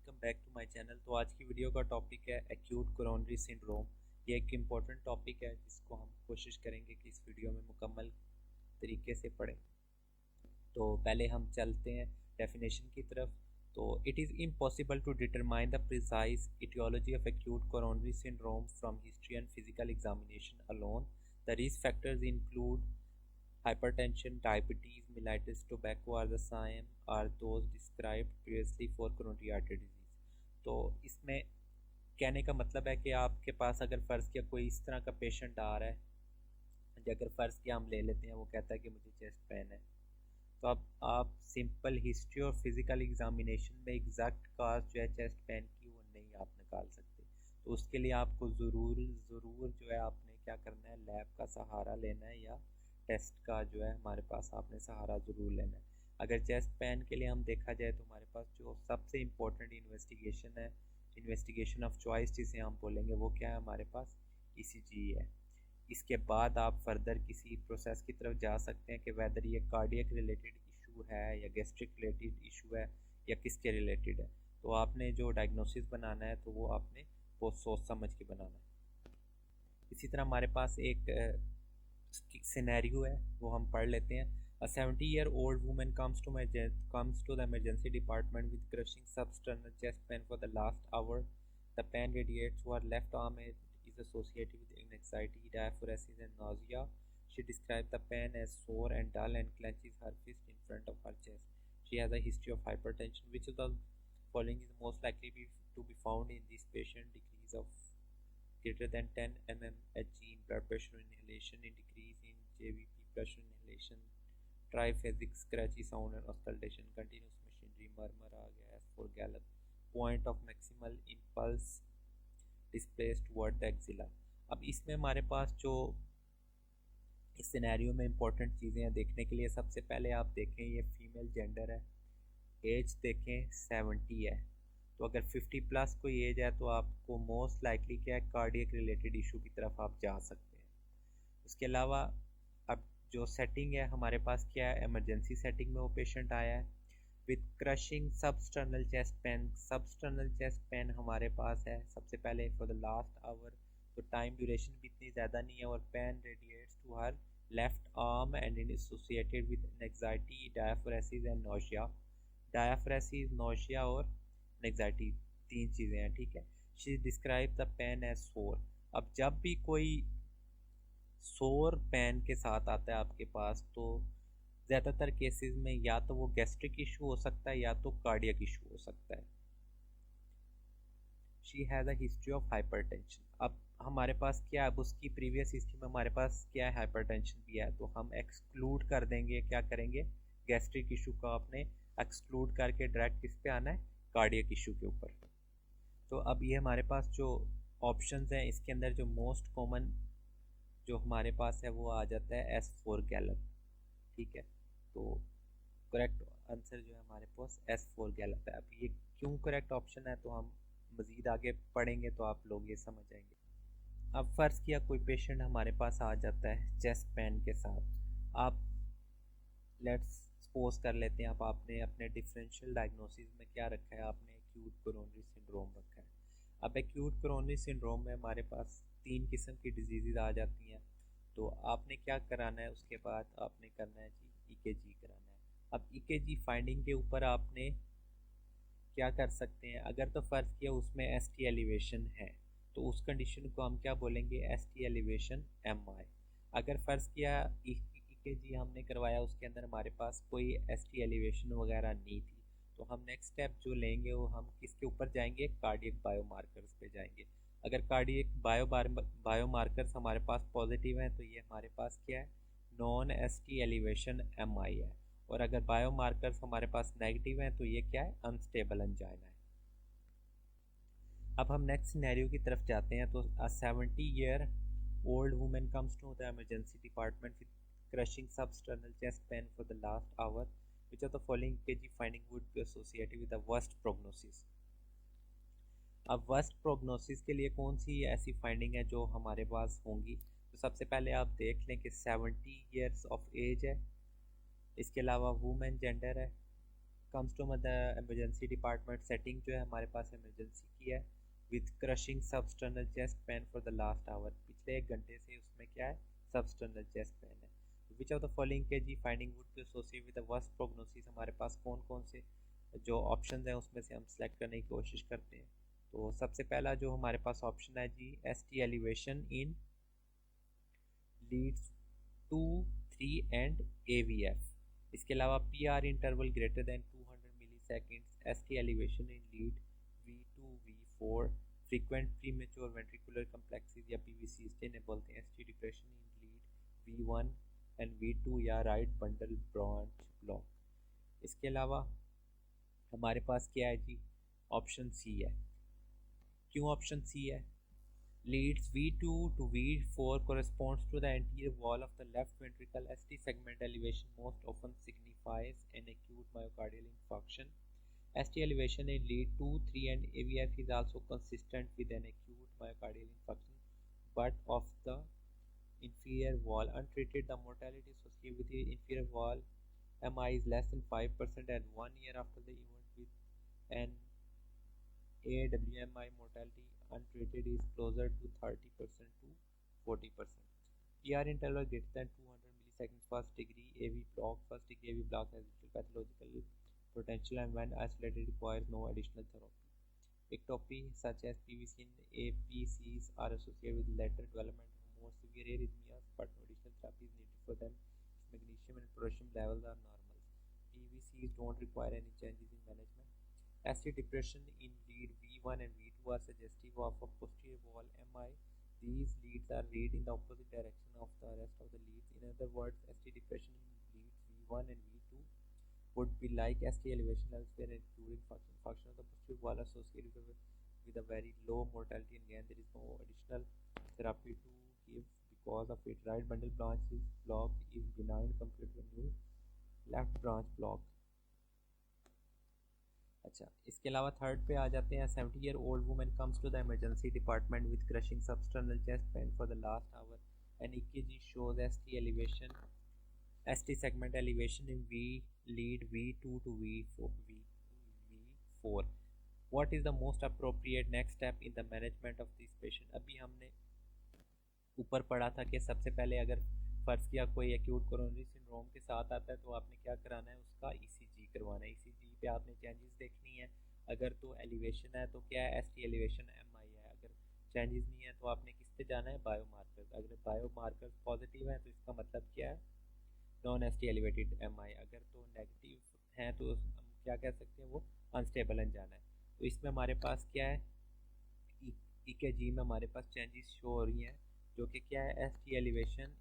Welcome back to my channel. तो आज की वीडियो का टॉपिक है एक्यूट कोरोनरी सिंड्रोम। ये एक इम्पॉर्टेंट टॉपिक है जिसको हम कोशिश करेंगे कि इस वीडियो में मुकम्मल तरीके से पढ़ें। तो पहले हम चलते हैं डेफिनेशन की तरफ। तो it is impossible to determine the precise etiology of acute coronary syndrome from history and physical examination alone. The risk factors include hypertension, diabetes, mellitus, tobacco are the same are those described previously for coronary artery disease। तो इसमें कहने का मतलब है कि आपके पास अगर फ़र्ज़ किया कोई इस तरह का पेशेंट आ रहा है, अगर फ़र्ज़ किया हम ले लेते हैं, वो कहता है कि मुझे चेस्ट पेन है, तो अब आप सिंपल हिस्ट्री और फिज़िकल एग्जामिनेशन में एग्जैक्ट काज जो है चेस्ट पेन की वो नहीं आप निकाल सकते। तो उसके लिए आपको ज़रूर जो है आपने क्या करना है, लैब का सहारा लेना है या टेस्ट का जो है हमारे पास आपने सहारा ज़रूर लेना है। अगर चेस्ट पेन के लिए हम देखा जाए तो हमारे पास जो सबसे इम्पोर्टेंट इन्वेस्टिगेशन है, इन्वेस्टिगेशन ऑफ चॉइस जिसे हम बोलेंगे, वो क्या है हमारे पास, ईसीजी है। इसके बाद आप फर्दर किसी प्रोसेस की तरफ जा सकते हैं कि वेदर ये कार्डियक रिलेटेड इशू है या गैस्ट्रिक रिलेटेड इशू है या किसके रिलेटेड है। तो आपने जो डायग्नोसिस बनाना है तो वो आपने बहुत सोच समझ के बनाना है। इसी तरह हमारे पास एक सिनेरियो है, वो हम पढ़ लेते हैं। A 70-year-old woman comes to the emergency department with crushing substernal chest pain for the last hour. The pain radiates to her left arm and is associated with anxiety, diaphoresis, and nausea. She describes the pain as sore and dull and clenches her fist in front of her chest. She has a history of hypertension. Which of the following is most likely to be found in this patient? Decrease of greater than 10 mmHg in blood pressure inhalation, in decrease in JVP pressure inhalation, triphasic scratchy sound and auscultation, continuous machinery, murmur आ गया, S4 gallop, point of maximal impulse displaced toward the axilla। अब इसमें हमारे पास जो इस scenario में important चीज़ें हैं देखने के लिए, सबसे पहले आप देखें ये फीमेल जेंडर है, एज देखें 70 है। तो अगर 50 प्लस कोई एज है तो आपको मोस्ट लाइकली क्या है, कार्डियक रिलेटेड इशू की तरफ आप जा सकते हैं। उसके अलावा अब जो सेटिंग है हमारे पास क्या है, इमरजेंसी सेटिंग में वो पेशेंट आया है with crushing substernal chest pain. Substernal chest pain हमारे पास है सबसे पहले फॉर द लास्ट आवर। तो टाइम ड्यूरेशन भी इतनी ज़्यादा नहीं है और pain radiates to her left arm and it associated with anxiety, diaphoresis and nausea. Diaphoresis, nausea और एंजाइटी, तीन चीज़ें हैं, ठीक है। She describe the pain as sore. अब जब भी कोई सोर पेन के साथ आता है आपके पास तो ज़्यादातर केसेस में या तो वो गैस्ट्रिक इशू हो सकता है या तो कार्डियक इशू हो सकता है। She has a history of hypertension. अब हमारे पास क्या, अब उसकी प्रीवियस हिस्ट्री में हमारे पास क्या है, हाइपरटेंशन भी है, तो हम एक्सक्लूड कर देंगे, क्या करेंगे, गैस्ट्रिक इशू का आपने एक्सक्लूड करके डायरेक्ट किस पे आना है, कार्डियक इशू के ऊपर। तो अब ये हमारे पास जो ऑप्शंस हैं इसके अंदर जो मोस्ट कॉमन जो हमारे पास है वो आ जाता है S4 गैलप, ठीक है। तो करेक्ट आंसर जो है हमारे पास S4 गैलप है। अब ये क्यों करेक्ट ऑप्शन है तो हम मज़ीद आगे पढ़ेंगे तो आप लोग ये समझ आएंगे। अब फ़र्ज़ किया कोई पेशेंट हमारे पास आ जाता है चेस्ट पेन के साथ। आप लेट्स सपोज कर लेते हैं, आपने अपने डिफरेंशियल डायग्नोसिस में क्या रखा है, आपने एक्यूट कोरोनरी सिंड्रोम रखा है। अब एक्यूट कोरोनरी सिंड्रोम में हमारे पास 3 किस्म की डिजीज़ आ जाती हैं। तो आपने क्या कराना है, उसके बाद आपने करना है जी ईकेजी कराना है। अब ईकेजी फाइंडिंग के ऊपर आपने क्या कर सकते हैं, अगर तो फ़र्ज़ किया उसमें एसटी एलिवेशन है तो उस कंडीशन को हम क्या बोलेंगे, एसटी एलिवेशन एमआई। अगर फ़र्ज़ किया ईकेजी हमने करवाया उसके अंदर हमारे पास कोई एसटी एलिवेशन वगैरह नहीं थी, तो हम नेक्स्ट स्टेप जो लेंगे वो हम किसके ऊपर जाएंगे, कार्डियक बायोमार्कर्स पे जाएंगे। अगर कार्डियक बायोमार्कर्स हमारे पास पॉजिटिव हैं तो ये हमारे पास क्या है, नॉन एसटी एलिवेशन एमआई है। और अगर बायोमार्कर्स हमारे पास नेगेटिव हैं तो ये क्या है, अनस्टेबल एंजाइना है। अब हम नेक्स्ट सिनेरियो की तरफ जाते हैं। तो 70-year old woman comes to the emergency department with crushing substernal chest pain for the last hour. Which of the following EKG finding would be associated with the worst prognosis? अब worst prognosis के लिए कौन सी ऐसी finding है जो हमारे पास होंगी, तो सबसे पहले आप देख लें कि 70 years ऑफ एज है, इसके अलावा वुमेन जेंडर है, comes to the emergency department, setting जो है हमारे पास एमरजेंसी की है, with crushing substernal chest pain for the last hour, पिछले 1 घंटे से उसमें क्या है, सबस्टर्नल चेस्ट पेन है। Which of the following K G finding would be associated with the worst prognosis, हमारे पास कौन कौन से जो ऑप्शन हैं उसमें से हम सेलेक्ट करने की कोशिश करते हैं। तो सबसे पहला जो हमारे पास ऑप्शन है जी, ST elevation in leads 2, 3 and AVF। इसके अलावा PR interval greater than 200 milliseconds, ST elevation in lead V2, V4, frequent premature ventricular complexes या PVCs जिन्हें बोलते हैं, ST depression in lead V1 and V2 या right bundle branch block. इसके अलावा हमारे पास क्या है जी, ऑप्शन सी है। क्यों ऑप्शन सी है? Leads V2 to V4 corresponds to the anterior wall of the left ventricle. ST segment elevation most often signifies an acute myocardial infarction. ST elevation in lead 2, 3 and AVF is also consistent with an acute myocardial infarction, but of the inferior wall. Untreated, the mortality associated with the inferior wall MI is less than 5% at 1 year after the event, with an AWMI mortality untreated is closer to 30% to 40%. PR interval greater than 200 milliseconds, first degree AV block. First degree AV block has little pathological potential and when isolated requires no additional therapy. Ectopy such as PVC and APCs are associated with later development of more severe arrhythmias, but no additional therapy is needed for them. Magnesium and potassium levels are normal. PVCs don't require any changes in management. ST depression in lead V1 and V2 are suggestive of a posterior wall MI. These leads are read in the opposite direction of the rest of the leads. In other words, ST depression in leads V1 and V2 would be like ST elevation elsewhere, including function of the posterior wall associated with a very low mortality, and again there is no additional therapy to give because of it. Right bundle branch block is benign compared to a new left branch block. अच्छा, इसके अलावा third पे आ जाते हैं। 70-year old woman comes to the emergency department with crushing substernal chest pain for the last hour. An EKG shows ST segment elevation in V lead V2 to V4. What is the most appropriate next step in the management of this patient? अभी हमने ऊपर पढ़ा था कि सबसे पहले अगर फ़र्ज़ किया कोई एक्यूट कोरोनरी सिंड्रोम के साथ आता है तो आपने क्या कराना है, उसका ECG करवाना है। ECG पे आपने चेंजेस देखनी है। अगर तो एलिवेशन है तो क्या है, ST एलिवेशन MI है। अगर चेंजेस नहीं है तो आपने किस पे जाना है, बायोमार्कर्स। अगर बायोमार्कर्स पॉजिटिव है तो इसका मतलब क्या है, नॉन ST एलिवेटेड MI। अगर तो नेगेटिव है तो हम क्या कह सकते हैं, वो अनस्टेबल जाना है। तो इसमें हमारे पास क्या है, EKG में हमारे पास चेंजेस शो हो रही हैं जो कि क्या है, ST elevation in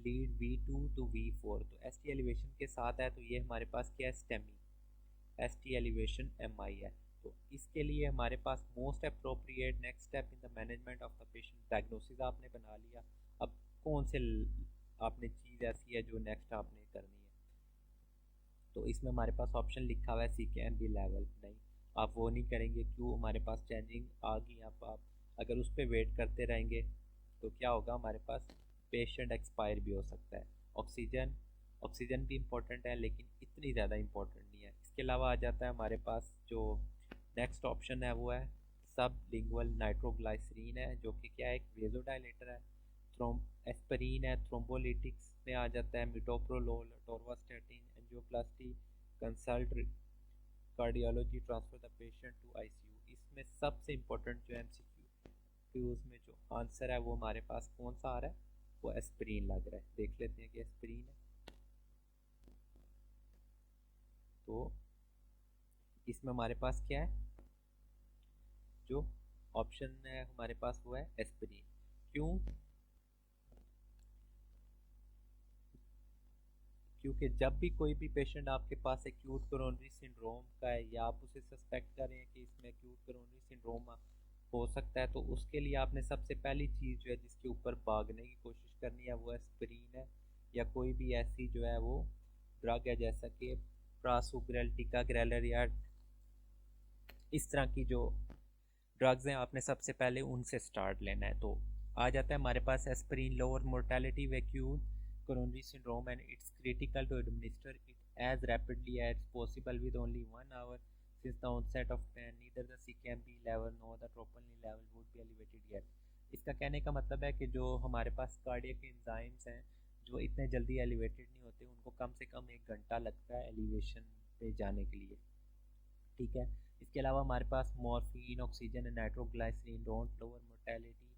lead V2 to V4। तो ST एलिवेशन के साथ है तो ये हमारे पास क्या है, स्टेमी ST एलिवेशन MI है। तो इसके लिए हमारे पास most appropriate next step in the management of the patient, diagnosis आपने बना लिया। अब कौन से आपने चीज़ ऐसी है जो नेक्स्ट आपने करनी है, तो इसमें हमारे पास ऑप्शन लिखा हुआ है CKMB लेवल। नहीं, आप वो नहीं करेंगे। क्यों, हमारे पास चेंजिंग आ गई। आप अगर उस पर वेट करते रहेंगे तो क्या होगा, हमारे पास पेशेंट एक्सपायर भी हो सकता है। ऑक्सीजन भी इम्पोर्टेंट है लेकिन इतनी ज़्यादा इम्पोर्टेंट नहीं है। इसके अलावा आ जाता है हमारे पास जो नेक्स्ट ऑप्शन है वो है सब लिंगुअल नाइट्रोग्लाइसरीन है, जो कि क्या है, एक वेजोडाइलेटर है। एस्पिरिन है, थ्रोम्बोलिटिक्स में आ जाता है metoprolol, atorvastatin, angioplasty, consult cardiology, transfer the patient to ICU। इसमें सबसे इम्पोर्टेंट जो MCQs में जो आंसर है वो हमारे पास कौन सा आ रहा है, वो एस्पिरिन लग रहा है। देख लेते हैं कि एस्पिरिन है। तो इसमें हमारे पास क्या है, जो ऑप्शन है हमारे पास वो है एस्पिरिन। क्यों, क्योंकि जब भी कोई भी पेशेंट आपके पास एक्यूट कोरोनरी सिंड्रोम का है या आप उसे सस्पेक्ट करें कि इसमें एक्यूट कोरोनरी सिंड्रोम हो सकता है, तो उसके लिए आपने सबसे पहली चीज़ जो है जिसके ऊपर भागने की कोशिश करनी है वो एस्पिरिन है, या कोई भी ऐसी जो है वो ड्रग है जैसा कि प्रासुग्रेल, टिकाग्रेलर या इस तरह की जो ड्रग्स हैं, आपने सबसे पहले उनसे स्टार्ट लेना है। तो आ जाता है हमारे पास aspirin lower mortality acute coronary syndrome and it's critical to administer it as rapidly as possible with only 1 hour since the onset of pain. Neither the CKMB level nor the troponin level would be elevated yet. इसका कहने का मतलब है कि जो हमारे पास cardiac enzymes हैं जो इतने जल्दी एलिवेटेड नहीं होते, उनको कम से कम 1 घंटा लगता है एलिवेशन पे जाने के लिए, ठीक है। इसके अलावा हमारे पास morphine, oxygen and nitroglycerin don't lower mortality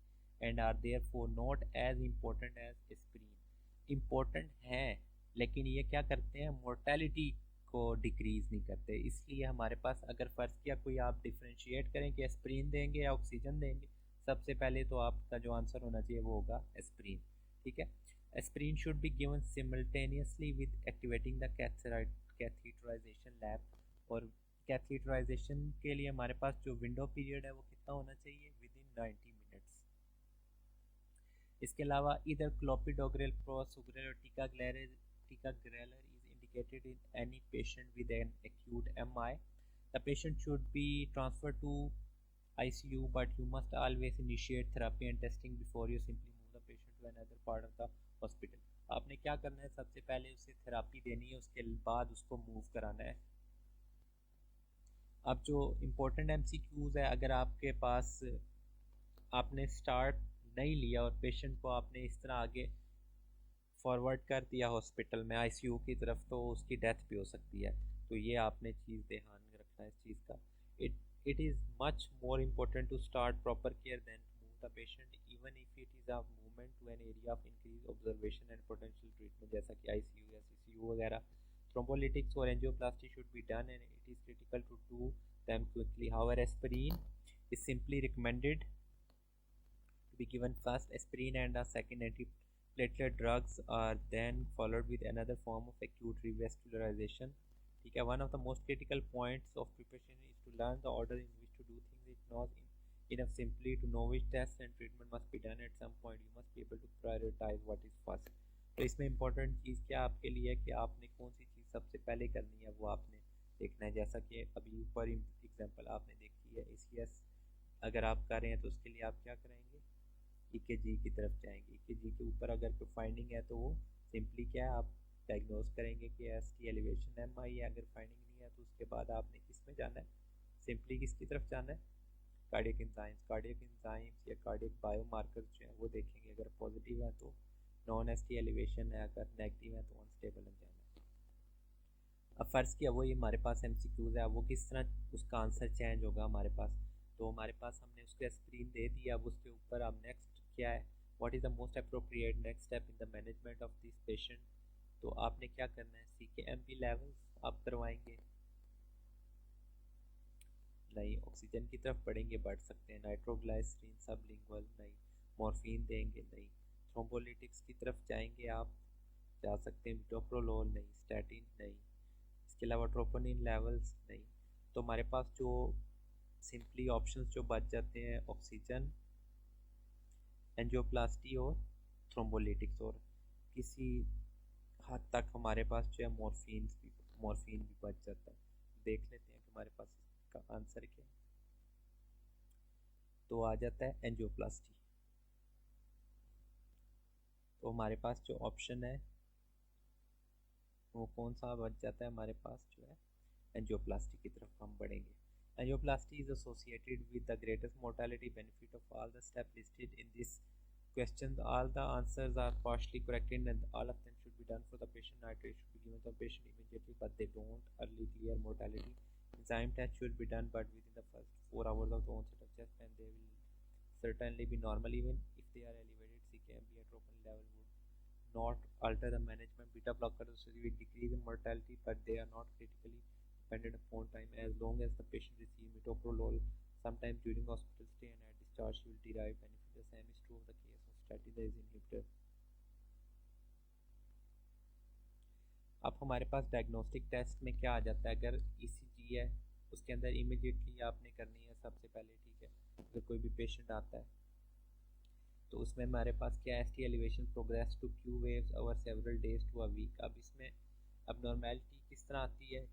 and are therefore not as important as aspirin. Important हैं लेकिन ये क्या करते हैं, मोर्टेलिटी को डिक्रीज़ नहीं करते। इसलिए हमारे पास अगर फ़र्ज़ किया कोई आप डिफ्रेंशिएट करें कि एस्पिरिन देंगे या ऑक्सीजन देंगे, सबसे पहले तो आपका जो आंसर होना चाहिए वो होगा एस्पिरिन, ठीक है। Aspirin should be given simultaneously with activating the catheterisation lab, और कैथेटराइजेशन के लिए हमारे पास जो विंडो पीरियड है वो कितना होना चाहिए, विद इन 90 मिनट्स। इसके अलावा इधर क्लोपिडोग्रेल, प्रोसुग्रेल और ticagrelor is indicated in any patient with an acute MI. The patient should be transferred to ICU, but you must always initiate therapy and testing before you simply move the patient to another part of the hospital. आपने क्या करना है, सबसे पहले उसे therapy देनी है, उसके बाद उसको मूव कराना है। अब जो इम्पोर्टेंट MCQs है, अगर आपके पास आपने स्टार्ट नहीं लिया और पेशेंट को आपने इस तरह आगे फॉरवर्ड कर दिया हॉस्पिटल में ICU की तरफ, तो उसकी डेथ भी हो सकती है। तो ये आपने चीज़ ध्यान रखना है इस चीज़ का। It is much more important to start proper care than to move the patient, even if it is a movement to an area of increased observation and potential treatment, जैसा कि ICU या CCU वगैरह। Thrombolytics or angioplasty should be done and it is critical to do them quickly. However, aspirin is simply recommended to be given first. Aspirin and a second antiplatelet drugs are then followed with another form of acute revascularization. ठीक है, one of the most critical points of preparation is to learn the order in which to do things. It's not enough simply to know which tests and treatment must be done. At some point you must be able to prioritize what is first. तो इसमें important चीज़ क्या आपके लिए है कि आपने कौन सी चीज़ सबसे पहले करनी है वो आपने देखना है। जैसा कि अभी ऊपर एग्जांपल आपने देखी है, ACS अगर आप कर रहे हैं तो उसके लिए आप क्या करेंगे, EKG की तरफ जाएंगे। EKG के ऊपर अगर कोई फाइंडिंग है तो वो सिंपली क्या है, आप डायग्नोज करेंगे कि ST एलिवेशन MI है। अगर फाइंडिंग नहीं है तो उसके बाद आपने किस में जाना है, सिंपली किसकी तरफ जाना है, कार्डियक एंजाइम्स या कार्डियक बायोमार्कर्स जो है वो देखेंगे। अगर पॉजिटिव है तो नॉन ST एलिवेशन है, अगर नेगेटिव है तो अनस्टेबल एंजाइम है। अब फ़र्ज़ किया वही हमारे पास MCQs है, वो किस तरह उसका आंसर चेंज होगा हमारे पास। तो हमारे पास हमने उसको एस्पिरिन दे दिया, अब उसके ऊपर अब नेक्स्ट क्या है, what is the most appropriate next step in the management of this patient. तो आपने क्या करना है, CKMB लेवल्स आप करवाएंगे, नहीं ऑक्सीजन की तरफ बढ़ेंगे, बढ़ सकते हैं, नाइट्रोग्लाइसरीन सबलिंगुअल नहीं, मॉर्फिन देंगे नहीं, थ्रोम्बोलिटिक्स की तरफ जाएंगे आप, जा सकते हैं, मिटोप्रोलोल नहीं, स्टैटिन नहीं, इसके अलावा ट्रोपोनिन लेवल्स नहीं। तो हमारे पास जो सिंपली ऑप्शंस जो बच जाते हैं, ऑक्सीजन, एंजियोप्लास्टी और थ्रोम्बोलिटिक्स, और किसी हद तक हमारे पास जो है मॉर्फिन भी बच जाता है। देख लेते हैं कि हमारे पास इसका आंसर क्या है। तो आ जाता है एंजियोप्लास्टी। तो हमारे पास जो ऑप्शन है वो कौन सा बच जाता है, हमारे पास जो है एंजियोप्लास्टी की तरफ हम बढ़ेंगे। Angioplasty is associated with the greatest mortality benefit of all the step listed in this questions. All the answers are partially correct and all of them should be done for the patient. Nitrate should be given to the patient immediately, but they don't early clear mortality. Enzyme test should be done, but within the first 4 hours of the onset of chest, and they will certainly be normal even if they are elevated. CKMB and troponin level would not alter the management. Beta blockers will decrease in mortality, but they are not critically dependent upon time. As long as the patient receives metoprolol sometime during hospital stay and at discharge, she will derive benefit. The same is true of the case of strategize inhibitor. अब हमारे पास diagnostic test में क्या आ जाता है, अगर ECG है उसके अंदर इमीडिएटली आपने करनी है सबसे पहले, ठीक है। अगर कोई भी पेशेंट आता है तो उसमें हमारे पास क्या, ST elevation progress to Q waves over several days to a week. अब इसमें अबनॉर्मेलिटी किस तरह आती है,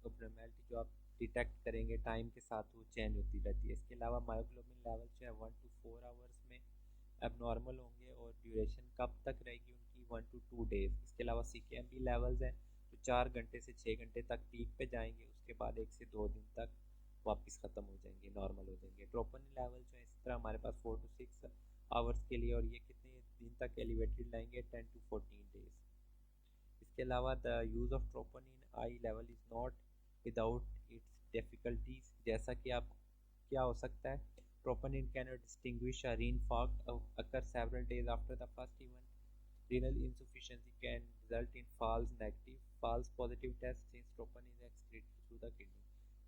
अबनॉर्मेलिटी जो आप डिटेक्ट करेंगे टाइम के साथ वो चेंज होती रहती है। इसके अलावा मायोग्लोबिन लेवल जो है 1 to 4 आवर्स में एबनॉर्मल होंगे और ड्यूरेशन कब तक रहेगी उनकी, 1 to 2 डेज। इसके अलावा CKMB लेवल्स हैं जो 4 घंटे से 6 घंटे तक पीक पे जाएंगे, उसके बाद 1 से 2 दिन तक वापस ख़त्म हो जाएंगे, नॉर्मल हो जाएंगे। ट्रोपोनिन लेवल जो है इस तरह हमारे पास 4 to 6 आवर्स के लिए, और ये कितने दिन तक एलिवेटेड लाएंगे, 10 to 14 डेज। इसके अलावा the use of troponin I level is not without its difficulties, जैसा कि आप क्या हो सकता है, troponin cannot distinguish a reinfarct occur several days after the first event. Renal insufficiency can result in false positive test since troponin is excreted through the kidney.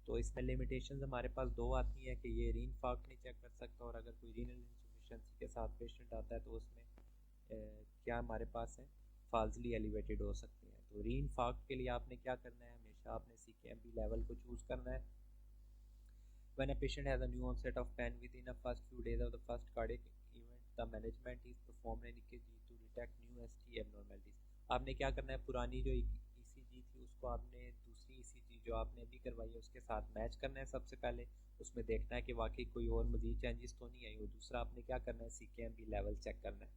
तो इसमें limitations हमारे पास दो आती हैं कि ये रीनफार्क्ट नहीं चेक कर सकता, और अगर कोई रीनल इंसुफिशेंसी के साथ पेशेंट आता है तो उसमें क्या हमारे पास है, फाल्सली एलिवेटेड हो सकते हैं। तो रीनफार्क्ट के लिए आपने क्या करना है, हमेशा आपने CKMB लेवल को चूज़ करना है। When a patient has a new onset of pain within the first few days of the first cardiac event, the management is performed an EKG to detect new ST abnormalities. आपने क्या करना है, पुरानी जो ECG थी उसको आपने दूसरी ECG जो आपने अभी करवाई है उसके साथ मैच करना है। सबसे पहले उसमें देखना है कि वाकई कोई और मजीद चेंजेस तो नहीं आई। और दूसरा आपने क्या करना है, CKMB लेवल चेक करना है।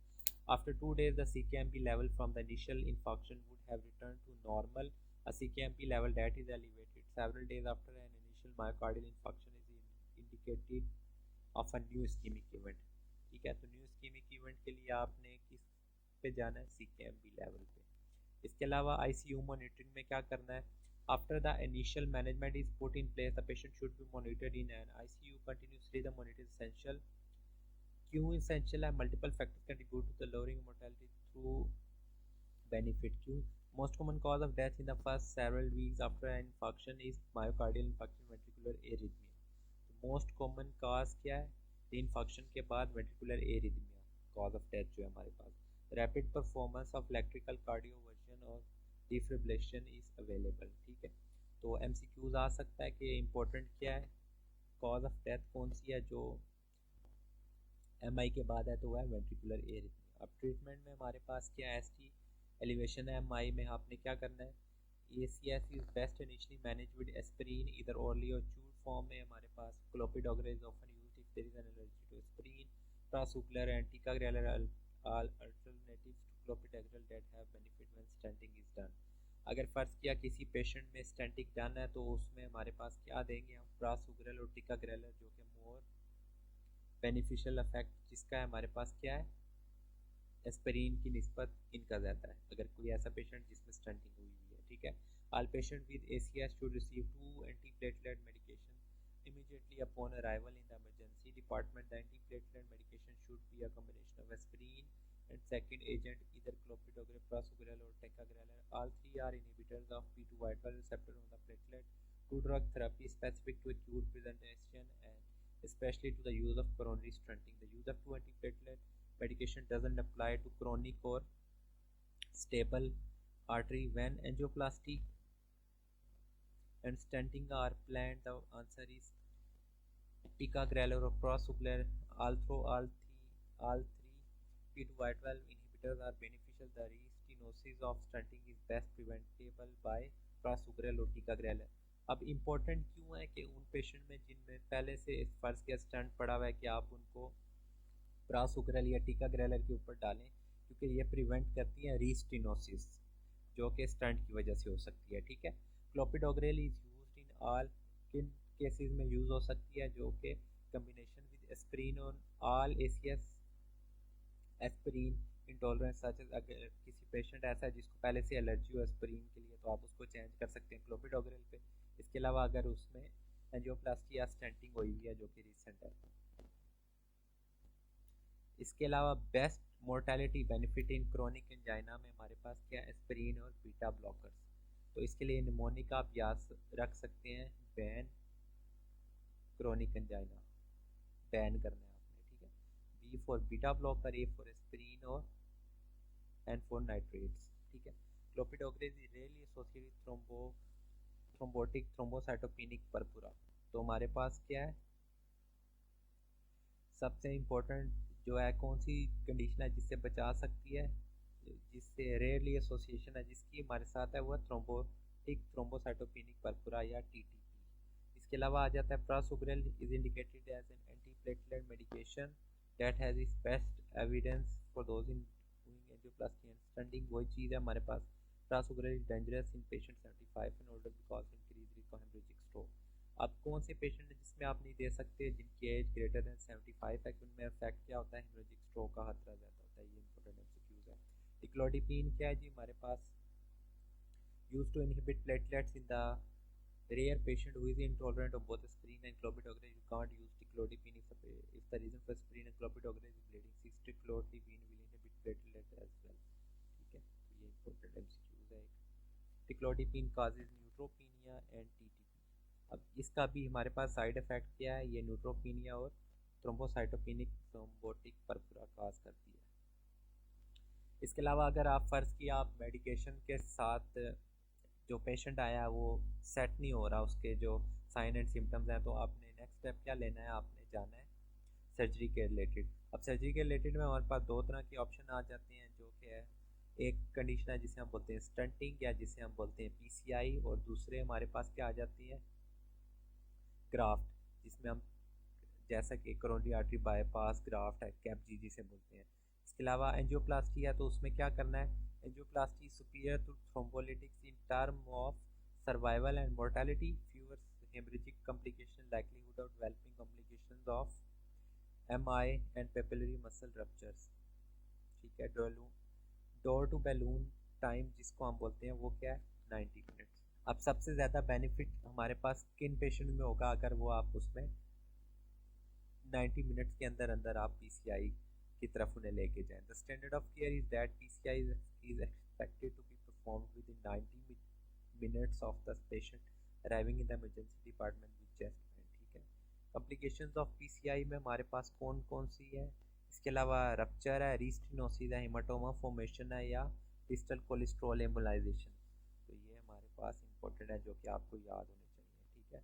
After 2 days, the CKMB level from the initial infarction would have returned to normal. A CKMB level that is elevated several days after an initial myocardial infarction indicated of a new ischaemic event. ठीक है, तो new ischaemic event के लिए आपने किस पे जाना है, CKMB लेवल पे। इसके अलावा ICU मॉनिटरिंग में क्या करना है, after the initial management is put in place the patient should be monitored in an ICU continuously. The monitor essential. क्यों इसेंशियल है, multiple factors contribute to the lowering mortality through benefit. क्यों, most common cause of death in the first several weeks after an infarction is myocardial infarction ventricular arrhythmia. Most common cause क्या है, infarction के बाद ventricular arrhythmia cause of death जो है हमारे पास। Rapid performance of electrical cardioversion और defibrillation is available. ठीक है, तो MCQs आ सकता है कि इंपॉर्टेंट क्या है, कॉज ऑफ डेथ कौन सी है जो MI के बाद है, तो वह है वेंट्रिकुलर एरिथमिया। अब ट्रीटमेंट में हमारे पास क्या है, ST एलिवेशन है MI में, आपने क्या करना है, ACS is best initially managed with aspirin इधर orally और chewed फॉर्म में। हमारे पास clopidogrel is often used if there is an allergy to aspirin. Prasugrel and ticagrelor are alternatives to clopidogrel that have benefit when stenting is done. अगर फ़र्ज़ किया किसी patient में स्टेंटिंग डन है तो उसमें हमारे पास क्या देंगे हम, ट्रासुकुलर और टिकाग्रेलर, जो कि मोर बेनिफिशियल इफेक्ट जिसका है हमारे पास क्या है, एस्पिरिन की निस्बत इनका ज़्यादा है, अगर कोई ऐसा पेशेंट जिसमें स्टेंटिंग हुई हुई है। ठीक है, all patient with ACS should receive 2 antiplatelet medication immediately upon arrival in the emergency department. The antiplatelet medication should be a combination of aspirin and second agent either clopidogrel, prasugrel or ticagrelor. All three are inhibitors of P2Y12 receptor on the platelet. Two-drug therapy specific to acute presentation and especially to the use of coronary stenting. The use of 2 antiplatelet medication doesn't apply to chronic or stable artery when angioplasty and stenting are planned. The answer is ticagrelor or prasugrel. All three P2Y12 inhibitors are beneficial. The restenosis of stenting is best preventable by prasugrel or ticagrelor. अब important क्यों है कि उन patient में जिनमें पहले से फर्ज के स्टेंट पड़ा हुआ है कि आप उनको प्रासुग्रल या टिकाग्रेलर के ऊपर डालें, क्योंकि ये प्रिवेंट करती है रीस्टिनोसिस जो कि स्टेंट की वजह से हो सकती है। ठीक है, clopidogrel is used in all, किन केसेस में यूज़ हो सकती है, जो कि कम्बिनेशन विद एस्पिरिन और all ACS aspirin intolerance such as. अगर किसी पेशेंट ऐसा है जिसको पहले से एलर्जी हो एस्पिरिन के लिए तो आप उसको चेंज कर सकते हैं क्लोपिडोग्रेल पे। इसके अलावा अगर उसमें एंजियोप्लास्टी या स्टेंटिंग हुई हुई है जो कि रिसेंट है। इसके अलावा best mortality benefit in chronic angina में हमारे पास क्या, एस्पिरिन और बीटा ब्लॉकर्स। तो इसके लिए निमोनिक आप याद रख सकते हैं, बैन क्रोनिक एंजाइना बैन करना है आपने। ठीक है, B for beta blocker, A for aspirin और N फॉर नाइट्रेट्स। ठीक है, clopidogrel is really associated thrombotic thrombocytopenic purpura. तो हमारे पास क्या है, सबसे इम्पोर्टेंट जो है कौन सी कंडीशन है जिससे बचा सकती है, जिससे रेयरली एसोसिएशन है जिसकी हमारे साथ है, वो थ्रोम्बोटिक थ्रोम्बोसाइटोपेनिक परपुरा या TTP। इसके अलावा आ जाता है prasugrel is indicated as an antiplatelet medication that has its best evidence for those in doing angioplasty and stenting. वही चीज़ है हमारे पास Prasugrel is dangerous in patients 75 and older because increased risk of hemorrhagic stroke. अब कौन से patient हैं जिसमें आप नहीं दे सकते, जिनकी एज ग्रेटर दैन 75 है कि उनमें इफेक्ट क्या होता है, हेमोरेजिक स्ट्रोक का खतरा ज़्यादा होता है। ये इंपॉर्टेंट एमसीक्यूज है। डिक्लोडिपिन क्या है जी, हमारे पास use to inhibit platelets in the rare patient who is intolerant of both aspirin and clopidogrel. You can't use diclofenac if the reason for aspirin and clopidogrel is bleeding. 6 diclofenac will inhibit platelet as well. ठीक है, तो ये important MCQs है। Diclofenac causes neutropenia and TTP। अब इसका भी हमारे पास side effect क्या है, ये न्यूट्रोपीनिया और थ्रोम्बोसाइटोपेनिक थ्रोम्बोटिक परफुरा काज करती है। इसके अलावा अगर आप फ़र्ज़ की आप मेडिकेशन के साथ जो पेशेंट आया वो सेट नहीं हो रहा, उसके जो साइन एंड सिम्टम्स हैं, तो आपने नेक्स्ट स्टेप क्या लेना है, आपने जाना है सर्जरी के रिलेटेड। अब सर्जरी के रिलेटेड में हमारे पास दो तरह के ऑप्शन आ जाते हैं, जो कि है एक कंडीशन है जिसे हम बोलते हैं स्टंटिंग या जिसे हम बोलते हैं पीसीआई, और दूसरे हमारे पास क्या आ जाती है ग्राफ्ट, जिसमें हम जैसा कि कोरोनरी आर्टरी बाईपास ग्राफ्ट है, कैपजी जिसे बोलते हैं। इसके अलावा एंजियोप्लास्टी है, तो उसमें क्या करना है, angioplasty superior to thrombolytics in term of survival and mortality, fewer haemorrhagic complication, likelihood of developing complications of MI and papillary muscle ruptures. ठीक है, डोर टू बैलून टाइम जिसको हम बोलते हैं वो क्या है 90 मिनट्स। अब सबसे ज़्यादा बेनिफिट हमारे पास किन पेशेंट में होगा, अगर वो आप उसमें 90 मिनट्स के अंदर अंदर आप पीसीआई की तरफ उन्हें लेके जाएं। The standard of care is that PCI is expected to be performed with in 90 minutes of the patient arriving in the emergency department with chest pain. ठीक है, कॉम्प्लिकेशंस ऑफ पीसीआई में हमारे पास कौन कौन सी है, इसके अलावा रप्चर है, रीस्टिनोसिस है, हेमाटोमा फॉर्मेशन है, या डिस्टल कोलेस्ट्रॉल एम्बोलाइजेशन। तो ये हमारे पास इंपॉर्टेंट है जो कि आपको याद होने चाहिए। ठीक है,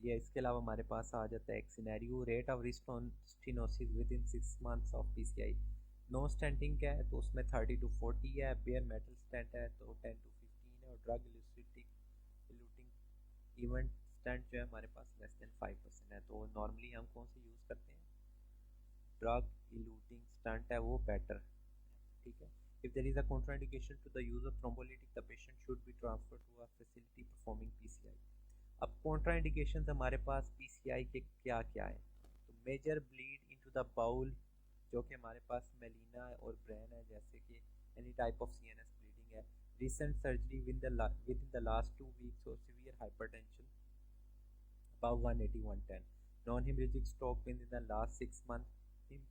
ये इसके अलावा हमारे पास आ जाता है एक scenario, rate of stenosis with in 6 months of PCI. No stenting क्या है, तो उसमें 30 to 40 है, बेयर मेटल स्टेंट है तो 10 to 15 है, और ड्रग इलूटिंग इवेंट स्टेंट जो है हमारे पास लेस देन 5% है। तो नॉर्मली हम कौन से यूज़ करते हैं, ड्रग इलूटिंग स्टेंट है वो बेटर। ठीक है, if there is a contraindication to the use of thrombolytic, the patient should be transferred to a facility performing PCI। अब कॉन्ट्राइंडिकेशन हमारे पास पीसीआई के क्या क्या है, तो major bleed into the bowel, जो कि हमारे पास मेलिना और ब्रेन है, जैसे कि any type of CNS bleeding है, recent surgery with in the last 2 weeks और severe hypertension above 180/110, non-hemorrhagic stroke within the last 6 months,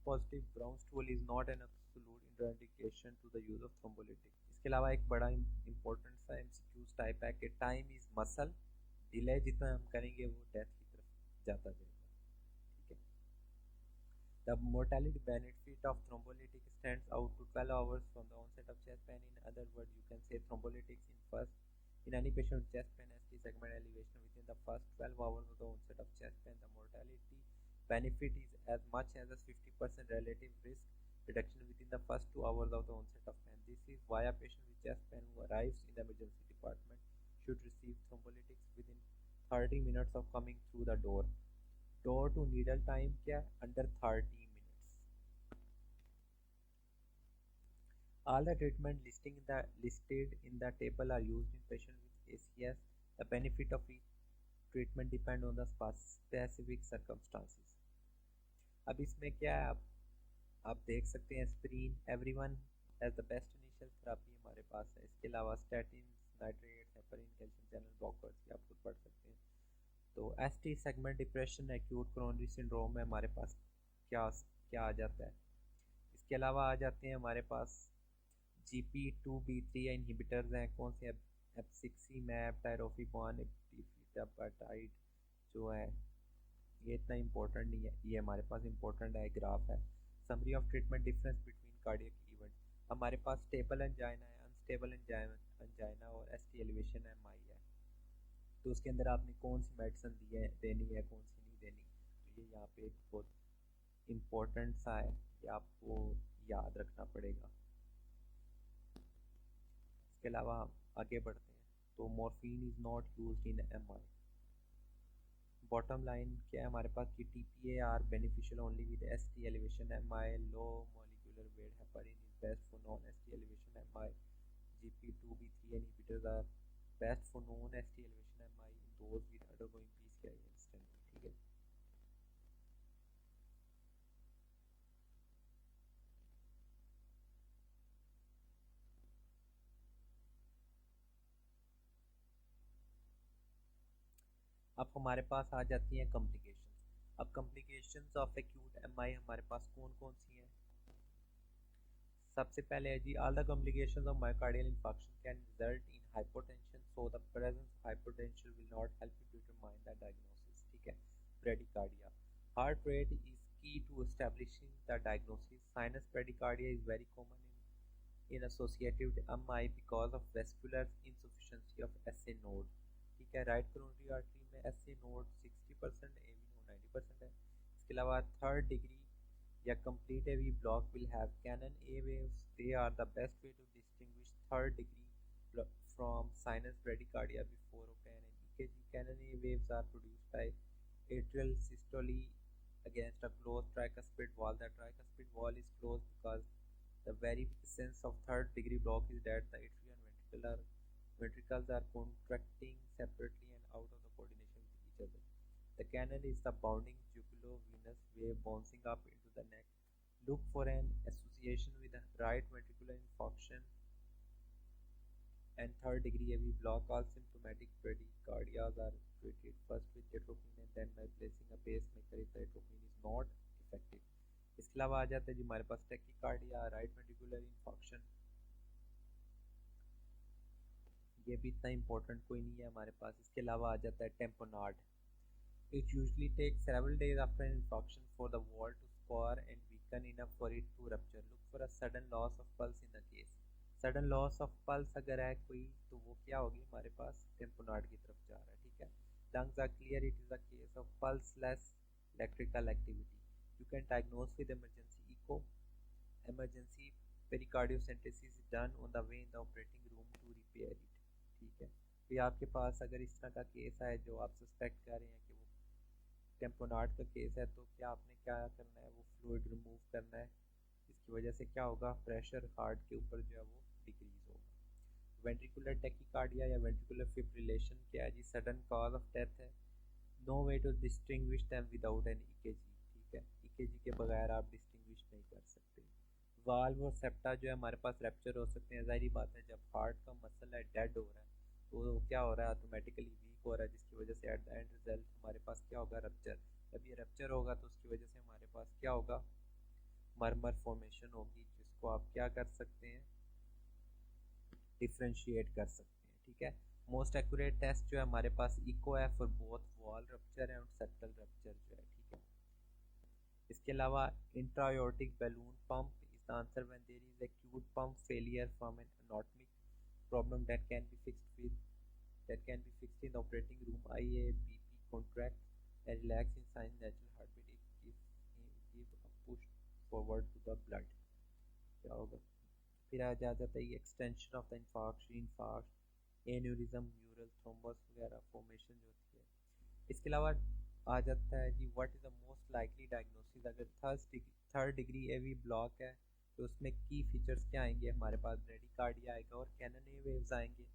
positive brown stool is not an absolute contraindication to the use of thrombolytic। इसके अलावा एक बड़ा important सा MCQs type है कि time is muscle, delay जितना हम करेंगे वो डेथ की तरफ जाता जाएगा। ठीक है, the mortality benefit of thrombolytic stands out to 12 hours from the onset of chest pain। in other words, you can say thrombolytics in any patient with chest pain ST segment elevation within the first 12 hours of the onset of chest pain, the mortality benefit is as much as a 50% relative risk reduction within the first 2 hours of the onset of pain। This is why a patient with chest pain who arrives in the emergency department should receive thrombolytics within 30 minutes of coming through the door। Door to needle time क्या under 30 minutes। All the treatment listed in the table are used in patients with ACS। The benefit of each treatment depend on the specific circumstances। अब इसमें क्या है, आप देख सकते हैं aspirin everyone has the best initial therapy हमारे पास है। इसके अलावा statin, nitrate, heparin, calcium channel blockers ये आप खुद पढ़ सकते हैं। तो ST segment depression, acute coronary syndrome में हमारे पास क्या क्या आ जाता है। इसके अलावा आ जाते हैं हमारे पास GP2B3 इनहिबिटर्स हैं, कौन से एप्सिक्सीमैब, टायरोफिबॉन, एप्टाइड जो है ये इतना इम्पोर्टेंट नहीं है, ये हमारे पास इम्पोर्टेंट है, ग्राफ है। Summary of treatment difference between cardiac event, हमारे पास स्टेबल एंजाइना है, अनस्टेबल एंजाइना और एसटी एलिवेशन एमआई है। तो उसके अंदर आपने कौन सी मेडिसिन देनी है, कौन सी नहीं देनी, तो ये यहाँ पे बहुत इम्पोर्टेंट सा है, ये आपको याद रखना पड़ेगा। इसके अलावा आगे बढ़ते हैं, तो morphine is not used in MI. Bottom line क्या है हमारे पास कि TPA are beneficial only with ST elevation MI, low molecular weight, heparin is best for non ST elevation MI, GP2B3 inhibitors are best for non-ST elevation MI in those with undergoing PCI instantly, ठीक है। अब हमारे पास आ जाती हैं complications. अब complications of acute MI हमारे पास कौन कौन सी हैं? सबसे पहले है जी, all the complications of myocardial infarction can result in hypotension, so the presence of hypotension will not help you determine the diagnosis, ठीक है। Bradycardia, heart rate is key to establishing the diagnosis. Sinus bradycardia is very common in associated with MI because of vascular insufficiency of SA node, ठीक है। Right coronary artery में SA node 60%, AV node 90% है। इसके अलावा third degree या complete AV block will have Canon A waves. They are the best way to distinguish third degree from sinus bradycardia before open and EKG. Canon A waves are produced by atrial systole against a closed tricuspid wall. The tricuspid wall is closed because the very essence of third degree block is that the atrium and ventricles are contracting separately and out of the coordination with each other. The canal is the bounding jugulovenous wave bouncing up into the neck. Look for an association with a right ventricular infarction and third degree AV block. All symptomatic bradycardias are treated first with atropine and then by placing a pacemaker if the atropine is not effective. इसके अलावा आ जाता है जी हमारे पास tachycardia, right ventricular infarction. ये भी इतना इंपॉर्टेंट कोई नहीं है हमारे पास। इसके अलावा आ जाता है tamponade. It usually take several days after an infarction for the wall to square and weaken enough for it to rupture. Look for a sudden loss of pulse in the case. Sudden loss of pulse अगर है कोई तो वो क्या होगी हमारे पास, टेम्पोनार्ड की तरफ जा रहा है, ठीक है। Lungs are clear, it is a case of pulseless electrical activity. You can diagnose with emergency echo. Emergency pericardiocentesis is done on the way in the operating room to repair it, ठीक है। फिर आपके पास अगर इस तरह का case है जो आप सस्पेक्ट कर रहे हैं कि वो टेम्पोनार्ड का केस है, तो क्या आपने क्या करना है, वो फ्लूइड रिमूव करना है। इसकी वजह से क्या होगा, प्रेशर हार्ट के ऊपर जो है वो डिक्रीज होगा। वेंट्रिकुलर टैकीकार्डिया या वेंट्रिकुलर फिब्रिलेशन क्या है जी, सडन कॉज ऑफ डेथ है। No way to distinguish them without an EKG, EKG के बगैर आप डिस्टिंग्विश नहीं कर सकते। वाल्व और सेप्टा जो है हमारे पास रैप्चर हो सकते हैं। ज़ाहिर बात है जब हार्ट का मसल है डेड हो रहा है तो क्या हो रहा है, ऑटोमेटिकली वीक हो रहा है, जिसकी वजह से एट द एंड रिजल्ट हमारे पास क्या होगा, रप्चर। जब ये रप्चर होगा तो उसकी वजह से हमारे पास क्या होगा, मरमर फॉर्मेशन होगी, जिसको आप क्या कर सकते हैं, डिफ्रेंशिएट कर सकते हैं, ठीक है। मोस्ट एक्यूरेट टेस्ट जो है हमारे पास इको है for both wall rupture and septal rupture जो है, ठीक है। इसके अलावा intraaortic balloon pump is the answer when there is acute pump failure from an anatomic problem that can be fixed in the operating room. IA BP contract and relax in sign natural heartbeat if give a push forward to the blood, क्या होगा। फिर आ जाता है extension of the infarct, aneurysm, mural thrombus वगैरह formation जो होती है। इसके अलावा आ जाता है जी what is the most likely diagnosis. अगर थर्ड डिग्री AV ब्लॉक है तो उसमें की फीचर्स क्या आएंगे हमारे पास, ब्रेडिकार्डिया आएगा और कैनन ए वेव्स आएंगे।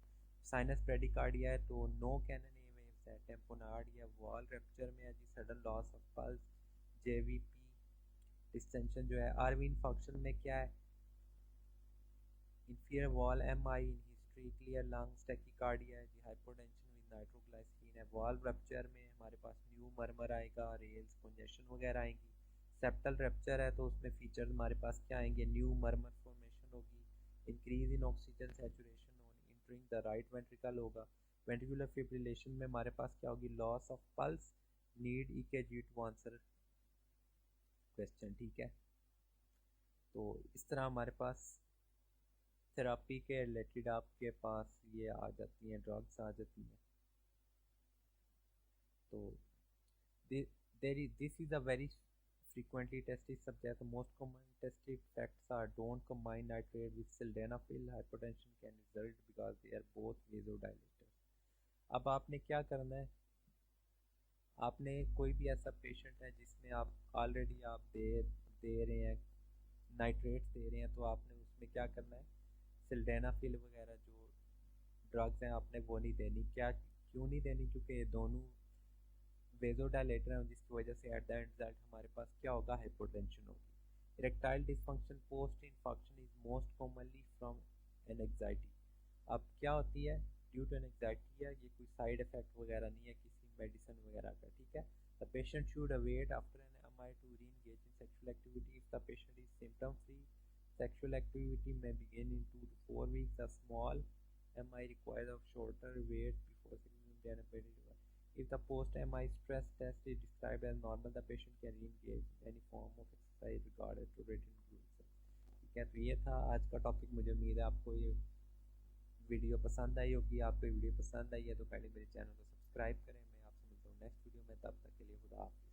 साइनस ब्रेडिकार्डिया है तो नो कैनन ए वेव्स है। टेम्पोनार्ड या वॉल रप्चर में है जी sudden loss of pulse, JVP distension जो है। RV इंफार्क्शन में क्या है, inferior wall MI in history, clear lungs, tachycardia है जी, hypotension with nitroglycerin है। valve rupture में हमारे पास न्यू मरमर आएगा, रेल्स congestion वगैरह आएंगी। सेप्टल रप्चर है तो उसमें फीचर हमारे पास क्या आएंगे, न्यू मरमर फॉर्मेशन होगी, increase in oxygen saturation on entering the right ventricle होगा। वेंट्रिकुलर फिब्रिलेशन में हमारे पास क्या होगी, loss of pulse, need EKG to answer question, ठीक है। तो इस तरह हमारे पास थेरापी के रिलेटेड आपके पास ये आ जाती हैं, ड्रग्स आ जाती हैं। तो this is a very frequently tested subject. The most common tested facts are don't combine nitrate with sildenafil. Hypertension can result because they are both vasodilators. अब आपने क्या करना है, आपने कोई भी ऐसा पेशेंट है जिसमें आप ऑलरेडी आप दे रहे हैं नाइट्रेट्स दे रहे हैं, तो आपने उसमें क्या करना है, सिल्डेनाफिल वगैरह जो ड्रग्स हैं आपने वो नहीं देनी। क्या क्यों नहीं देनी? क्योंकि ये दोनों वेजोडाइलेटर हैं जिसकी वजह से एट द एंड रिजल्ट हमारे पास क्या होगा? हाइपोटेंशन होगी। Erectile dysfunction post infection is most commonly from an anxiety. अब क्या होती है? ड्यू टू एन एग्जाइटी है, ये कोई साइड इफेक्ट वगैरह नहीं है किसी मेडिसिन वगैरह का, ठीक है। The patient should await after an MI to reengage in sexual activity if the patient is symptom free. Sexual activity may begin in 2 to 4 weeks. A small MI requires a shorter wait before significant. If the post-MI stress test is described as normal, the patient can re-engage in any form of exercise regardless to written rules. ठीक है, तो ये था आज का topic. मुझे उम्मीद है आपको ये वीडियो पसंद आई होगी। आपको वीडियो पसंद आई है तो पहले मेरे चैनल को सब्सक्राइब करें। मैं आपसे मिलता हूँ नेक्स्ट वीडियो में, तब तक के लिए खुदा हाफिज़।